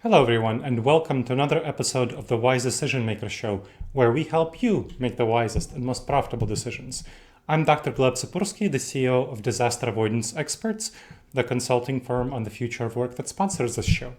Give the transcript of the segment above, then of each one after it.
Hello everyone, and welcome to another episode of the Wise Decision Maker Show, where we help you make the wisest and most profitable decisions. I'm Dr. Gleb Tsipursky, the CEO of Disaster Avoidance Experts, the consulting firm on the future of work that sponsors this show.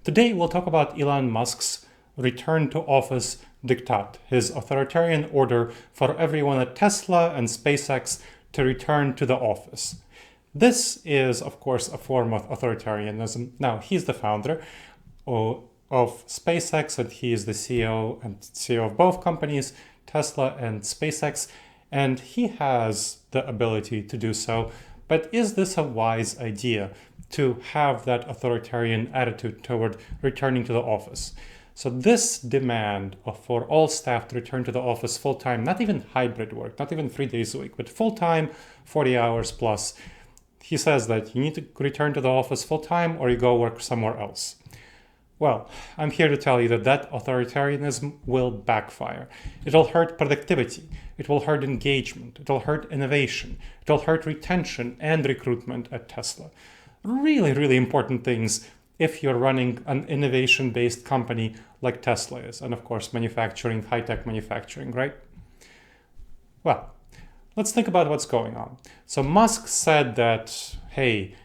Today we'll talk about Elon Musk's return to office diktat, his authoritarian order for everyone at Tesla and SpaceX to return to the office. This is, of course, a form of authoritarianism. Now, he's the founder of SpaceX, and he is the CEO of both companies, Tesla and SpaceX, and he has the ability to do so. But is this a wise idea to have that authoritarian attitude toward returning to the office? So this demand for all staff to return to the office full-time, not even hybrid work, not even 3 days a week, but full-time, 40 hours plus, he says that you need to return to the office full-time or you go work somewhere else. Well, I'm here to tell you that authoritarianism will backfire. It'll hurt productivity, it will hurt engagement, it'll hurt innovation, it'll hurt retention and recruitment at Tesla. Really, really important things if you're running an innovation-based company like Tesla is, and of course manufacturing, high-tech manufacturing, right? Well, let's think about what's going on. So Musk said that, hey,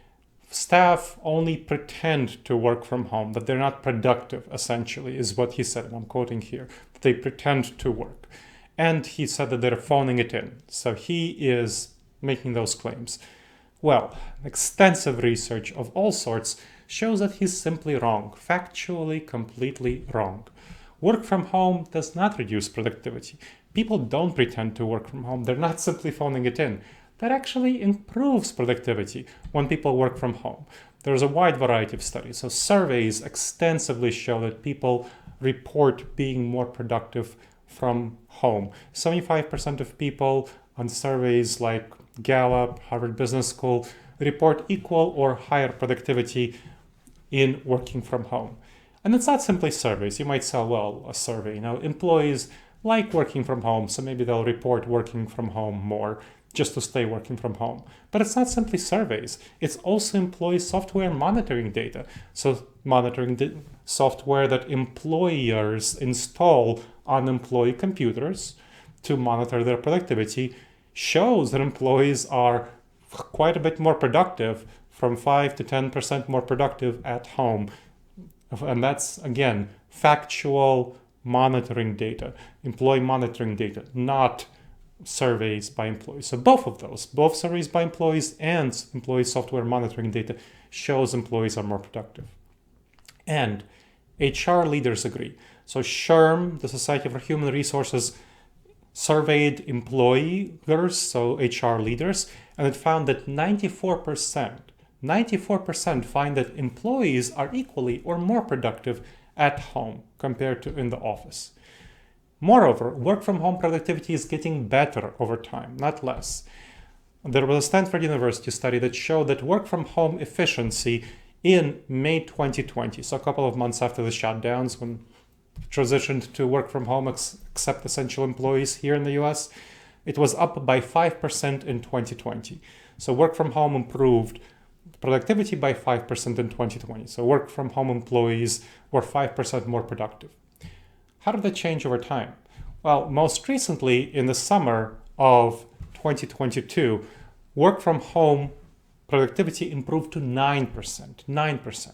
staff only pretend to work from home, that they're not productive, essentially, is what he said. And I'm quoting here. They pretend to work. And he said that they're phoning it in. So he is making those claims. Well, extensive research of all sorts shows that he's simply wrong, factually completely wrong. Work from home does not reduce productivity. People don't pretend to work from home. They're not simply phoning it in. That actually improves productivity when people work from home. There's a wide variety of studies. So surveys extensively show that people report being more productive from home. 75% of people on surveys like Gallup, Harvard Business School report equal or higher productivity in working from home. And it's not simply surveys. You might say, well, a survey, employees like working from home, so maybe they'll report working from home more just to stay working from home. But it's not simply surveys. It's also employee software monitoring data. So monitoring software that employers install on employee computers to monitor their productivity shows that employees are quite a bit more productive, from 5 to 10% more productive at home. And that's, again, factual monitoring data, employee monitoring data, not surveys by employees. So both of those, both surveys by employees and employee software monitoring data, shows employees are more productive. And HR leaders agree. So SHRM, the Society for Human Resources, surveyed employers, so HR leaders, and it found that 94% find that employees are equally or more productive at home compared to in the office. Moreover, work from home productivity is getting better over time, not less. There was a Stanford University study that showed that work from home efficiency in May 2020, so a couple of months after the shutdowns when transitioned to work from home except essential employees here in the US, it was up by 5% in 2020. So work from home improved productivity by 5% in 2020. So work from home employees were 5% more productive. How did that change over time? Well, most recently, in the summer of 2022, work from home productivity improved to 9%. 9%.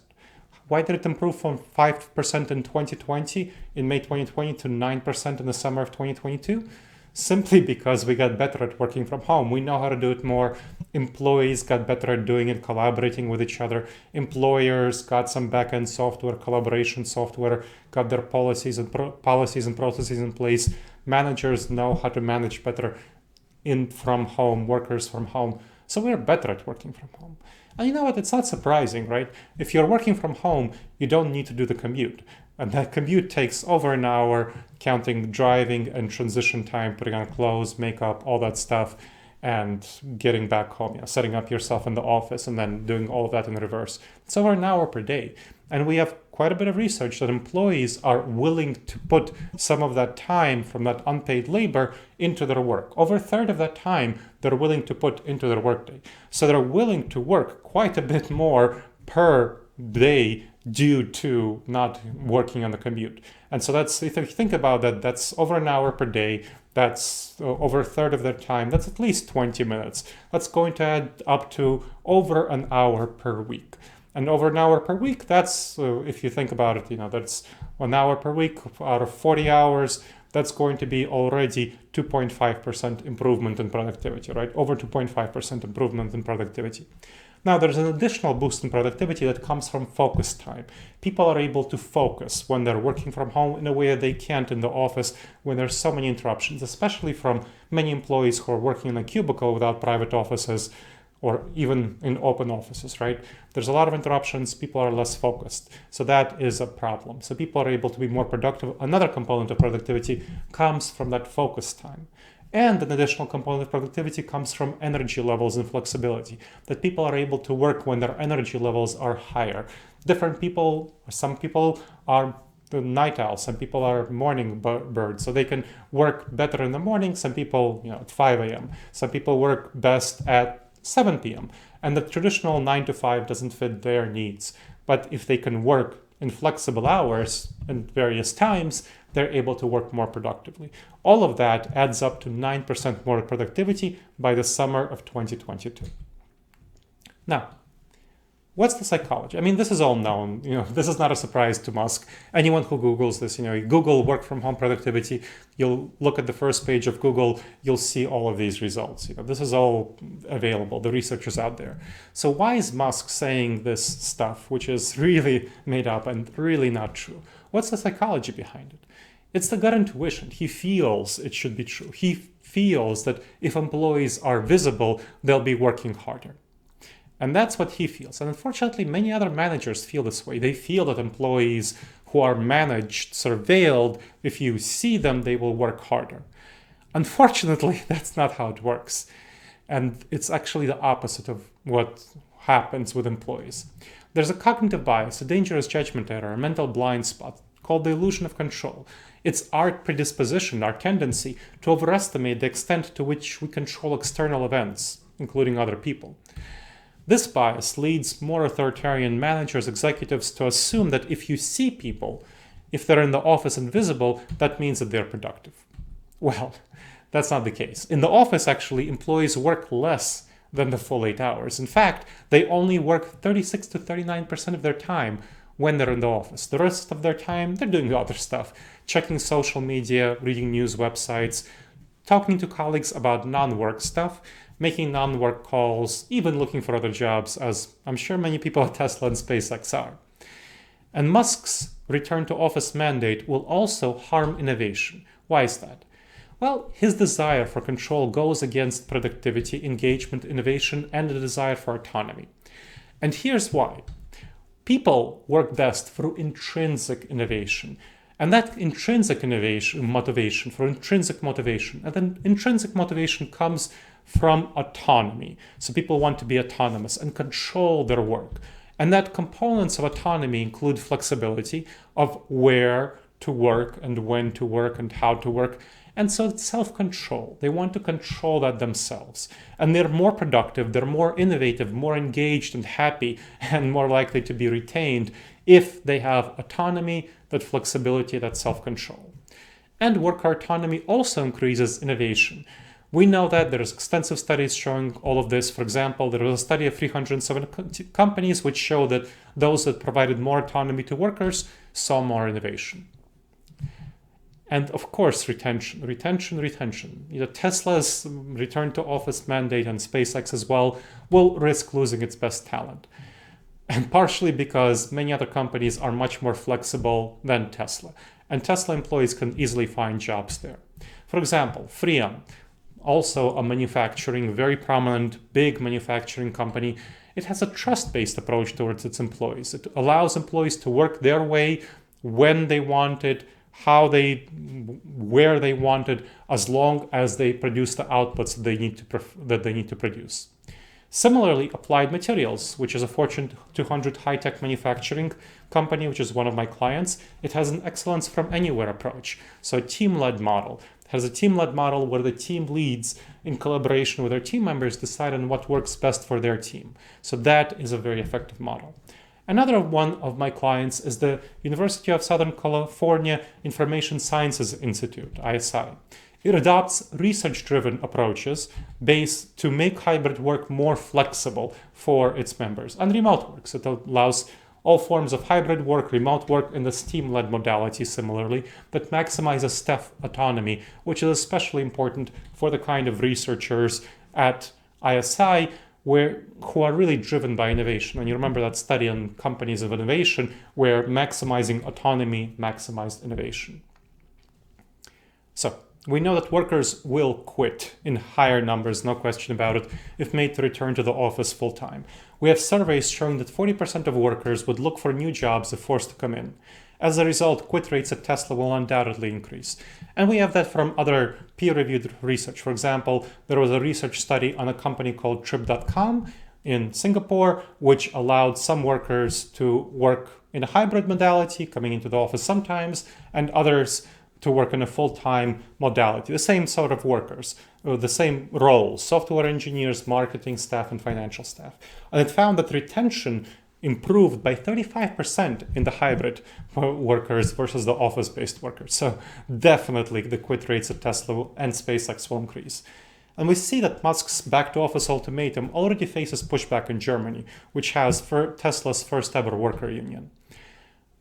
Why did it improve from 5% in 2020, in May 2020, to 9% in the summer of 2022? Simply because we got better at working from home. We know how to do it more. Employees got better at doing it, collaborating with each other. Employers got some back-end software, collaboration software, got their policies and processes in place. Managers know how to manage better from home, workers from home. So we're better at working from home. And you know what? It's not surprising, right? If you're working from home, you don't need to do the commute. And that commute takes over an hour, counting driving and transition time, putting on clothes, makeup, all that stuff, and getting back home, setting up yourself in the office and then doing all of that in reverse. It's over an hour per day. And we have quite a bit of research that employees are willing to put some of that time from that unpaid labor into their work. Over a third of that time, they're willing to put into their workday. So they're willing to work quite a bit more per day due to not working on the commute. And so that's, if you think about that, that's over an hour per day. That's over a third of their time. That's at least 20 minutes. That's going to add up to over an hour per week. And over an hour per week, that's, if you think about it, that's 1 hour per week out of 40 hours. That's going to be already 2.5% improvement in productivity, right? Over 2.5% improvement in productivity. Now, there's an additional boost in productivity that comes from focus time. People are able to focus when they're working from home in a way that they can't in the office when there's so many interruptions, especially from many employees who are working in a cubicle without private offices or even in open offices, right? There's a lot of interruptions, people are less focused. So that is a problem. So people are able to be more productive. Another component of productivity comes from that focus time. And an additional component of productivity comes from energy levels and flexibility, that people are able to work when their energy levels are higher. Different people, some people are the night owls, some people are morning birds, so they can work better in the morning. Some people, at 5 a.m. Some people work best at 7 p.m. And the traditional 9 to 5 doesn't fit their needs. But if they can work in flexible hours and various times, they're able to work more productively. All of that adds up to 9% more productivity by the summer of 2022. Now, what's the psychology? I mean, this is all known. This is not a surprise to Musk. Anyone who Googles this, you Google work from home productivity, you'll look at the first page of Google, you'll see all of these results. This is all available. The research is out there. So why is Musk saying this stuff, which is really made up and really not true? What's the psychology behind it? It's the gut intuition. He feels it should be true. He feels that if employees are visible, they'll be working harder. And that's what he feels. And unfortunately, many other managers feel this way. They feel that employees who are managed, surveilled, if you see them, they will work harder. Unfortunately, that's not how it works. And it's actually the opposite of what happens with employees. There's a cognitive bias, a dangerous judgment error, a mental blind spot called the illusion of control. It's our predisposition, our tendency to overestimate the extent to which we control external events, including other people. This bias leads more authoritarian managers, executives to assume that if you see people, if they're in the office and visible, that means that they're productive. Well, that's not the case. In the office, actually, employees work less than the full 8 hours. In fact, they only work 36 to 39% of their time when they're in the office. The rest of their time, they're doing other stuff, checking social media, reading news websites, talking to colleagues about non-work stuff, making non-work calls, even looking for other jobs, as I'm sure many people at Tesla and SpaceX are. And Musk's return to office mandate will also harm innovation. Why is that? Well, his desire for control goes against productivity, engagement, innovation, and the desire for autonomy. And here's why. People work best through intrinsic innovation. And that intrinsic motivation, and then intrinsic motivation comes from autonomy. So people want to be autonomous and control their work. And that components of autonomy include flexibility of where to work and when to work and how to work. And so it's self-control. They want to control that themselves. And they're more productive, they're more innovative, more engaged and happy, and more likely to be retained if they have autonomy, that flexibility, that self-control. And worker autonomy also increases innovation. We know that there's extensive studies showing all of this. For example, there was a study of 307 companies which showed that those that provided more autonomy to workers saw more innovation. And of course, retention. Tesla's return to office mandate and SpaceX as well will risk losing its best talent. And partially because many other companies are much more flexible than Tesla. And Tesla employees can easily find jobs there. For example, 3M, also a very prominent, big manufacturing company. It has a trust-based approach towards its employees. It allows employees to work their way, when they want it, where they want it, as long as they produce the outputs that they need to produce. Similarly, Applied Materials, which is a Fortune 200 high-tech manufacturing company, which is one of my clients, it has an excellence from anywhere approach. So a team-led model. It has a team-led model where the team leads in collaboration with their team members decide on what works best for their team. So that is a very effective model. Another one of my clients is the University of Southern California Information Sciences Institute, ISI. It adopts research-driven approaches based to make hybrid work more flexible for its members and remote work. So it allows all forms of hybrid work, remote work, and the STEAM-led modality similarly, but maximizes staff autonomy, which is especially important for the kind of researchers at ISI who are really driven by innovation. And you remember that study on companies of innovation where maximizing autonomy maximized innovation. So we know that workers will quit in higher numbers, no question about it, if made to return to the office full-time. We have surveys showing that 40% of workers would look for new jobs if forced to come in. As a result, quit rates at Tesla will undoubtedly increase. And we have that from other peer-reviewed research. For example, there was a research study on a company called Trip.com in Singapore, which allowed some workers to work in a hybrid modality, coming into the office sometimes, and others to work in a full-time modality, the same sort of workers, the same roles, software engineers, marketing staff, and financial staff. And it found that retention improved by 35% in the hybrid workers versus the office-based workers. So definitely the quit rates at Tesla and SpaceX will increase. And we see that Musk's back-to-office ultimatum already faces pushback in Germany, which has Tesla's first ever worker union.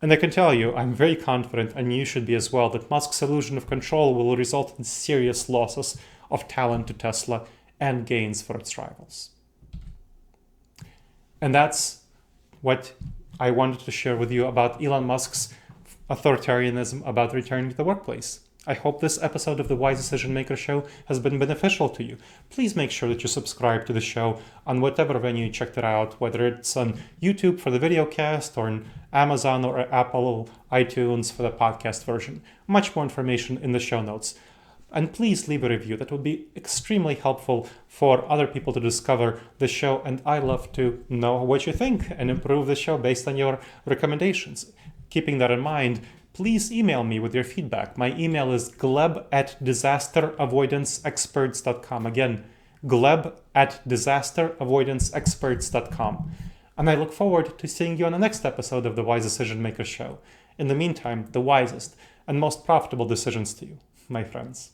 And I can tell you, I'm very confident, and you should be as well, that Musk's illusion of control will result in serious losses of talent to Tesla and gains for its rivals. And that's what I wanted to share with you about Elon Musk's authoritarianism about returning to the workplace. I hope this episode of the Wise Decision Maker Show has been beneficial to you. Please make sure that you subscribe to the show on whatever venue you checked it out, whether it's on YouTube for the video cast or on Amazon or Apple iTunes for the podcast version. Much more information in the show notes. And please leave a review. That would be extremely helpful for other people to discover the show. And I love to know what you think and improve the show based on your recommendations. Keeping that in mind, please email me with your feedback. My email is gleb@disasteravoidanceexperts.com. Again, gleb@disasteravoidanceexperts.com. And I look forward to seeing you on the next episode of the Wise Decision Maker Show. In the meantime, the wisest and most profitable decisions to you, my friends.